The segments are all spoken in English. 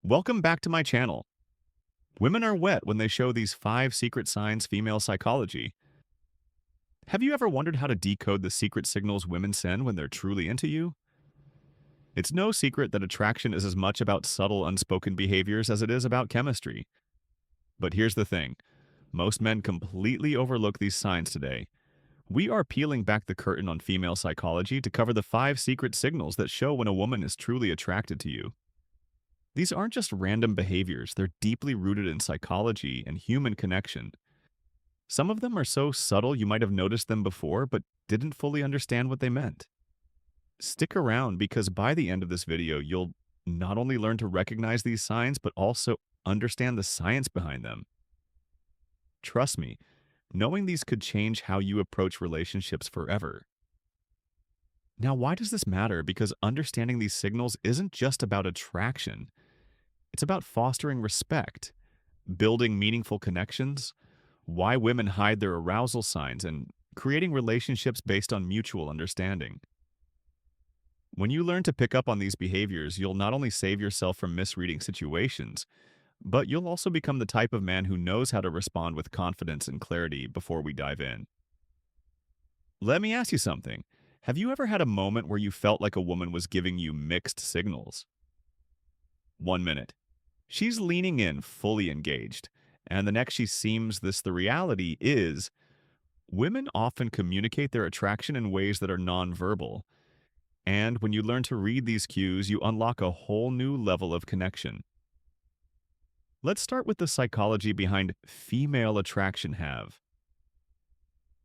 Welcome back to my channel. Women are wet when they show these 5 secret signs female psychology. Have you ever wondered how to decode the secret signals women send when they're truly into you? It's no secret that attraction is as much about subtle unspoken behaviors as it is about chemistry. But here's the thing. Most men completely overlook these signs today. We are peeling back the curtain on female psychology to cover the 5 secret signals that show when a woman is truly attracted to you. These aren't just random behaviors, they're deeply rooted in psychology and human connection. Some of them are so subtle you might have noticed them before but didn't fully understand what they meant. Stick around because by the end of this video, you'll not only learn to recognize these signs but also understand the science behind them. Trust me, knowing these could change how you approach relationships forever. Now, why does this matter? Because understanding these signals isn't just about attraction. It's about fostering respect, building meaningful connections, why women hide their arousal signs, and creating relationships based on mutual understanding. When you learn to pick up on these behaviors, you'll not only save yourself from misreading situations, but you'll also become the type of man who knows how to respond with confidence and clarity before we dive in. Let me ask you something. Have you ever had a moment where you felt like a woman was giving you mixed signals? 1 minute. She's leaning in, fully engaged. And the next she seems this the reality is, women often communicate their attraction in ways that are nonverbal. And when you learn to read these cues, you unlock a whole new level of connection. Let's start with the psychology behind female attraction have.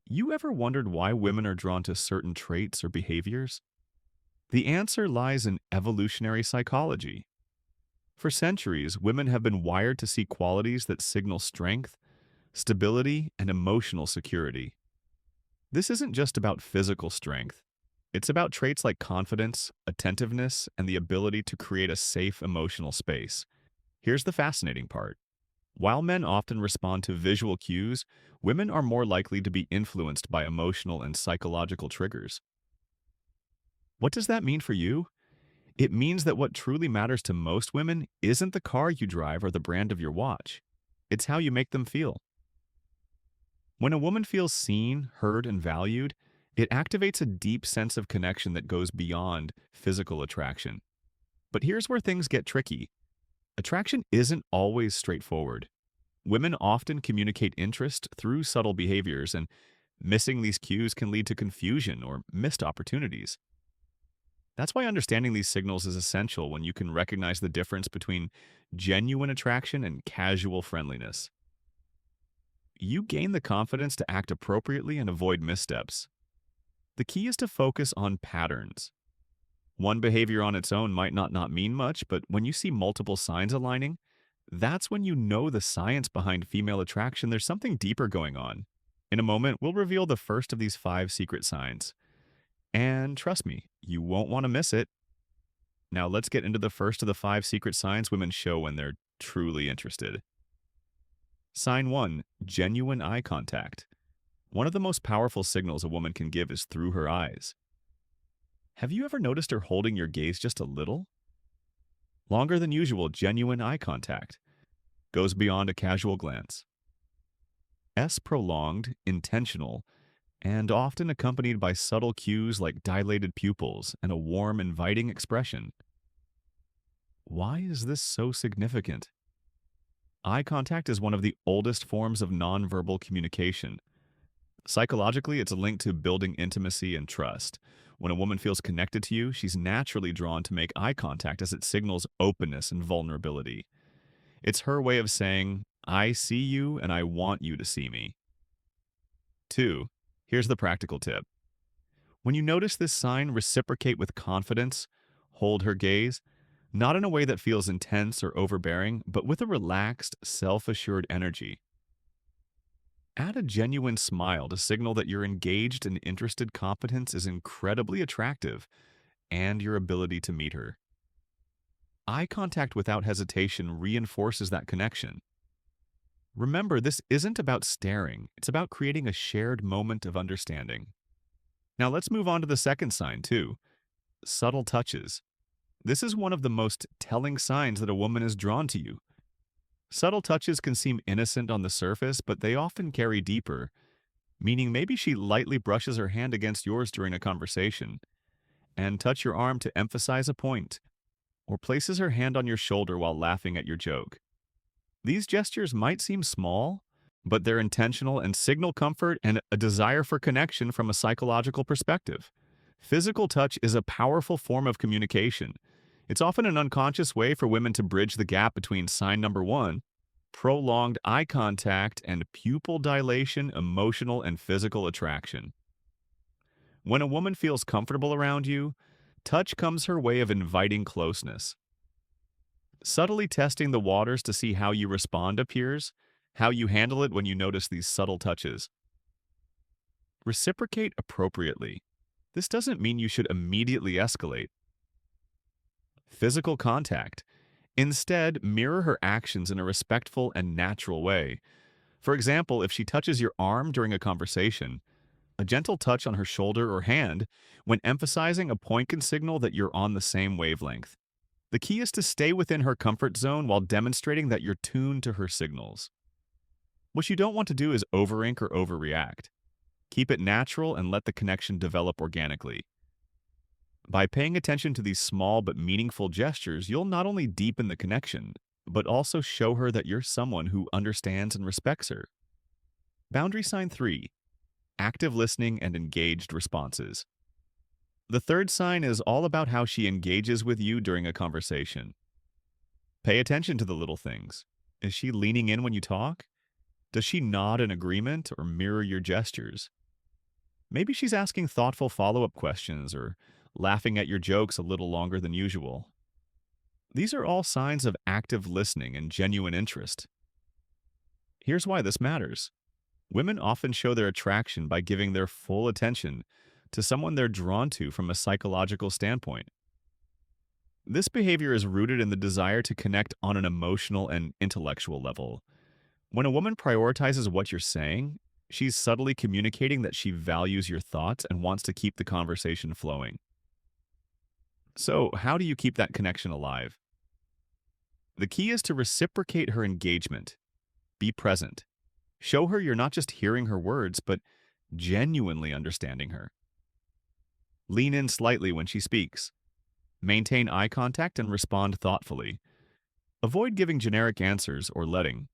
You ever wondered why women are drawn to certain traits or behaviors? The answer lies in evolutionary psychology. For centuries, women have been wired to see qualities that signal strength, stability, and emotional security. This isn't just about physical strength. It's about traits like confidence, attentiveness, and the ability to create a safe emotional space. Here's the fascinating part. While men often respond to visual cues, women are more likely to be influenced by emotional and psychological triggers. What does that mean for you? It means that what truly matters to most women isn't the car you drive or the brand of your watch. It's how you make them feel. When a woman feels seen, heard, and valued, it activates a deep sense of connection that goes beyond physical attraction. But here's where things get tricky. Attraction isn't always straightforward. Women often communicate interest through subtle behaviors, and missing these cues can lead to confusion or missed opportunities. That's why understanding these signals is essential when you can recognize the difference between genuine attraction and casual friendliness. You gain the confidence to act appropriately and avoid missteps. The key is to focus on patterns. One behavior on its own might not mean much, but when you see multiple signs aligning, that's when you know the science behind female attraction. There's something deeper going on. In a moment, we'll reveal the first of these 5 secret signs. And trust me, you won't want to miss it. Now let's get into the first of the 5 secret signs women show when they're truly interested. Sign 1, genuine eye contact. One of the most powerful signals a woman can give is through her eyes. Have you ever noticed her holding your gaze just a little? Longer than usual, genuine eye contact. Goes beyond a casual glance. Prolonged, intentional, and often accompanied by subtle cues like dilated pupils and a warm, inviting expression. Why is this so significant? Eye contact is one of the oldest forms of nonverbal communication. Psychologically, it's linked to building intimacy and trust. When a woman feels connected to you, she's naturally drawn to make eye contact as it signals openness and vulnerability. It's her way of saying, I see you and I want you to see me. 2. Here's the practical tip. When you notice this sign, reciprocate with confidence, hold her gaze, not in a way that feels intense or overbearing, but with a relaxed, self-assured energy. Add a genuine smile to signal that your engaged and interested competence is incredibly attractive and your ability to meet her. Eye contact without hesitation reinforces that connection. Remember, this isn't about staring. It's about creating a shared moment of understanding. Now let's move on to the second sign, too. Subtle touches. This is one of the most telling signs that a woman is drawn to you. Subtle touches can seem innocent on the surface, but they often carry deeper, meaning maybe she lightly brushes her hand against yours during a conversation, and touch your arm to emphasize a point, or places her hand on your shoulder while laughing at your joke. These gestures might seem small, but they're intentional and signal comfort and a desire for connection from a psychological perspective. Physical touch is a powerful form of communication. It's often an unconscious way for women to bridge the gap between sign number one, prolonged eye contact, and pupil dilation, emotional and physical attraction. When a woman feels comfortable around you, touch comes her way of inviting closeness. Subtly testing the waters to see how you respond appears, how you handle it when you notice these subtle touches. Reciprocate appropriately. This doesn't mean you should immediately escalate. Physical contact. Instead, mirror her actions in a respectful and natural way. For example, if she touches your arm during a conversation, a gentle touch on her shoulder or hand when emphasizing a point can signal that you're on the same wavelength. The key is to stay within her comfort zone while demonstrating that you're tuned to her signals. What you don't want to do is overink or overreact. Keep it natural and let the connection develop organically. By paying attention to these small but meaningful gestures, you'll not only deepen the connection, but also show her that you're someone who understands and respects her. Boundary sign 3. Active listening and engaged responses. The third sign is all about how she engages with you during a conversation. Pay attention to the little things. Is she leaning in when you talk? Does she nod in agreement or mirror your gestures? Maybe she's asking thoughtful follow-up questions or laughing at your jokes a little longer than usual. These are all signs of active listening and genuine interest. Here's why this matters. Women often show their attraction by giving their full attention to someone they're drawn to from a psychological standpoint. This behavior is rooted in the desire to connect on an emotional and intellectual level. When a woman prioritizes what you're saying, she's subtly communicating that she values your thoughts and wants to keep the conversation flowing. So, how do you keep that connection alive? The key is to reciprocate her engagement. Be present. Show her you're not just hearing her words, but genuinely understanding her. Lean in slightly when she speaks. Maintain eye contact and respond thoughtfully. Avoid giving generic answers or letting.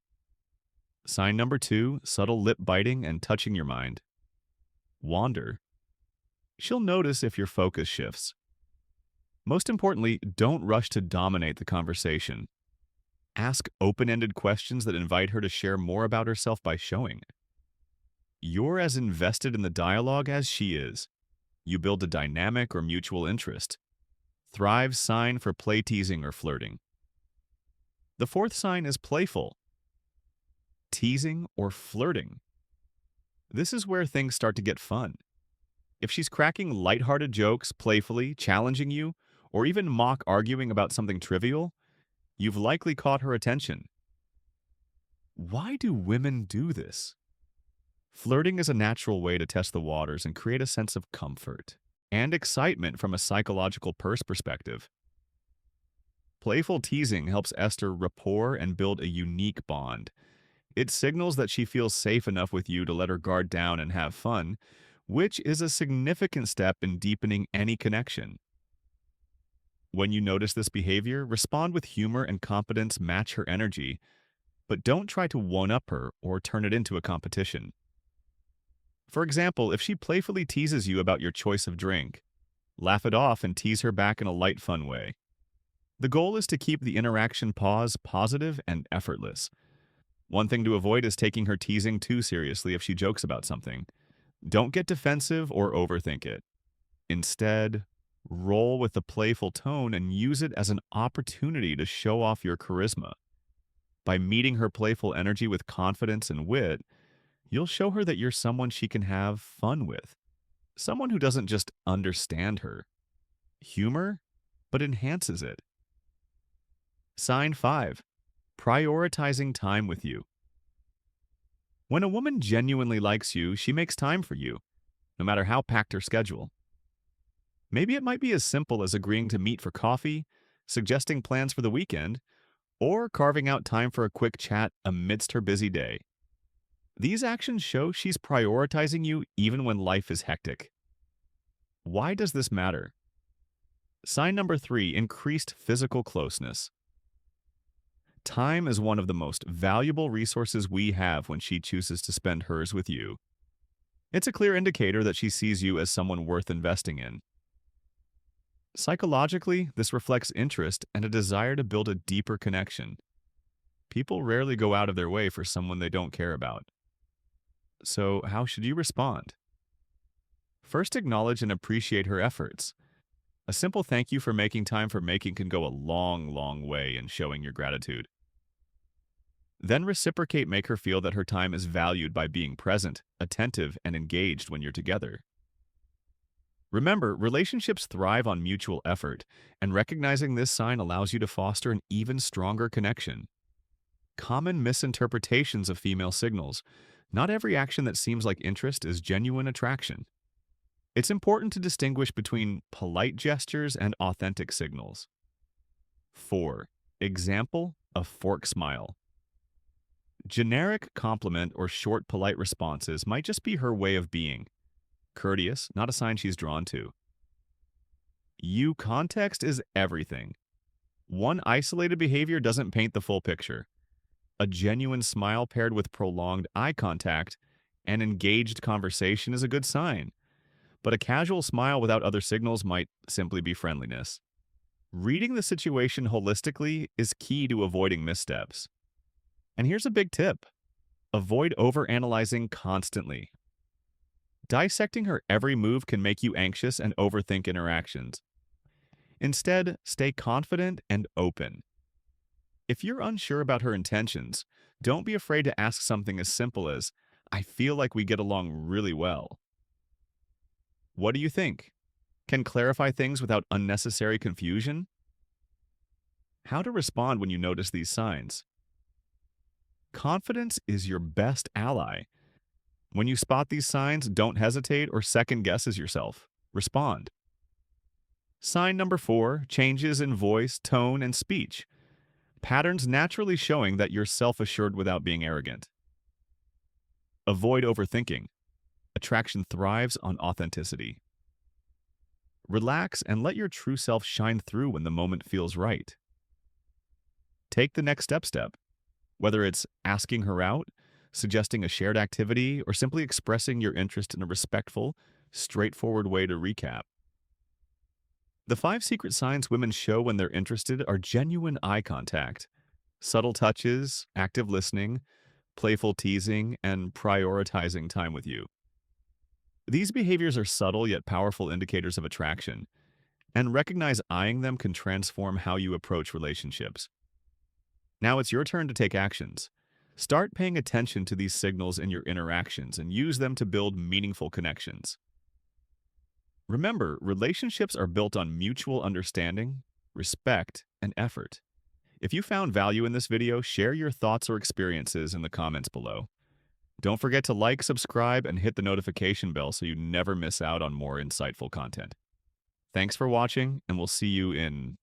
Sign number 2, subtle lip biting and touching your mind. Wander. She'll notice if your focus shifts. Most importantly, don't rush to dominate the conversation. Ask open-ended questions that invite her to share more about herself by showing. You're as invested in the dialogue as she is. You build a dynamic or mutual interest. Thrive's sign for play teasing or flirting. The fourth sign is playful. Teasing or flirting. This is where things start to get fun. If she's cracking lighthearted jokes playfully, challenging you, or even mock arguing about something trivial, you've likely caught her attention. Why do women do this? Flirting is a natural way to test the waters and create a sense of comfort and excitement from a psychological perspective. Playful teasing helps Esther rapport and build a unique bond. It signals that she feels safe enough with you to let her guard down and have fun, which is a significant step in deepening any connection. When you notice this behavior, respond with humor and confidence match her energy, but don't try to one-up her or turn it into a competition. For example, if she playfully teases you about your choice of drink, laugh it off and tease her back in a light, fun way. The goal is to keep the interaction pause positive and effortless. One thing to avoid is taking her teasing too seriously if she jokes about something. Don't get defensive or overthink it. Instead, roll with the playful tone and use it as an opportunity to show off your charisma. By meeting her playful energy with confidence and wit, you'll show her that you're someone she can have fun with. Someone who doesn't just understand her humor, but enhances it. Sign 5. Prioritizing time with you. When a woman genuinely likes you, she makes time for you, no matter how packed her schedule. Maybe it might be as simple as agreeing to meet for coffee, suggesting plans for the weekend, or carving out time for a quick chat amidst her busy day. These actions show she's prioritizing you even when life is hectic. Why does this matter? Sign number 3, increased physical closeness. Time is one of the most valuable resources we have when she chooses to spend hers with you. It's a clear indicator that she sees you as someone worth investing in. Psychologically, this reflects interest and a desire to build a deeper connection. People rarely go out of their way for someone they don't care about. So, how should you respond? First, acknowledge and appreciate her efforts. A simple thank you for making time for making can go a long, long way in showing your gratitude. Then reciprocate, make her feel that her time is valued by being present, attentive, and engaged when you're together. Remember, relationships thrive on mutual effort, and recognizing this sign allows you to foster an even stronger connection. Common misinterpretations of female signals. Not every action that seems like interest is genuine attraction. It's important to distinguish between polite gestures and authentic signals. 4. Example, a fork smile. Generic compliment or short polite responses might just be her way of being. Courteous, not a sign she's drawn to. You context is everything. One isolated behavior doesn't paint the full picture. A genuine smile paired with prolonged eye contact and engaged conversation is a good sign. But a casual smile without other signals might simply be friendliness. Reading the situation holistically is key to avoiding missteps. And here's a big tip. Avoid overanalyzing constantly. Dissecting her every move can make you anxious and overthink interactions. Instead, stay confident and open. If you're unsure about her intentions, don't be afraid to ask something as simple as, "I feel like we get along really well." What do you think? Can clarify things without unnecessary confusion? How to respond when you notice these signs. Confidence is your best ally. When you spot these signs, don't hesitate or second guess yourself. Respond. Sign number 4, changes in voice, tone, and speech. Patterns naturally showing that you're self-assured without being arrogant. Avoid overthinking. Attraction thrives on authenticity. Relax and let your true self shine through when the moment feels right. Take the next step. Whether it's asking her out, suggesting a shared activity, or simply expressing your interest in a respectful, straightforward way to recap. The 5 secret signs women show when they're interested are genuine eye contact, subtle touches, active listening, playful teasing, and prioritizing time with you. These behaviors are subtle yet powerful indicators of attraction, and recognize eyeing them can transform how you approach relationships. Now it's your turn to take actions. Start paying attention to these signals in your interactions and use them to build meaningful connections. Remember, relationships are built on mutual understanding, respect, and effort. If you found value in this video, share your thoughts or experiences in the comments below. Don't forget to like, subscribe, and hit the notification bell so you never miss out on more insightful content. Thanks for watching, and we'll see you in